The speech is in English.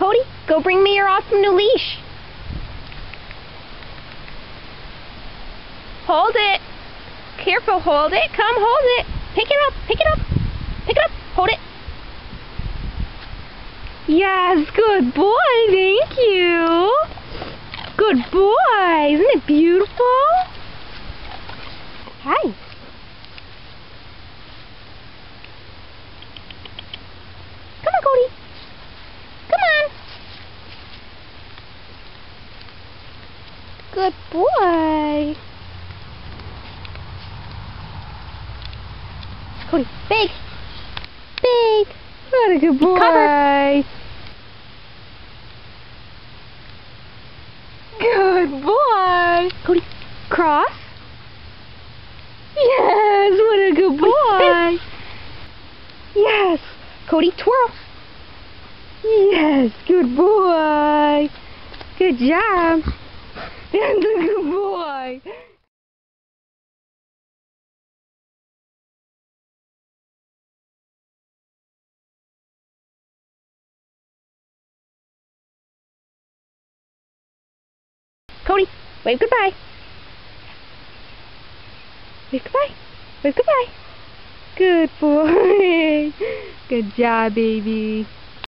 Cody, go bring me your awesome new leash. Hold it. Careful, hold it. Come, hold it. Pick it up, pick it up. Pick it up, hold it. Yes, good boy, thank you. Good boy, isn't it beautiful? Hi. Come on, Cody. Come on. Good boy. Cody, big. Big. What a good boy. Cover. Good boy. Cody, cross. Yes, what a good boy. Yes. Cody, twirl. Yes, good boy. Good job. And a good boy. Cody, wave goodbye. Wave goodbye. Wave goodbye. Good boy. Good job, baby.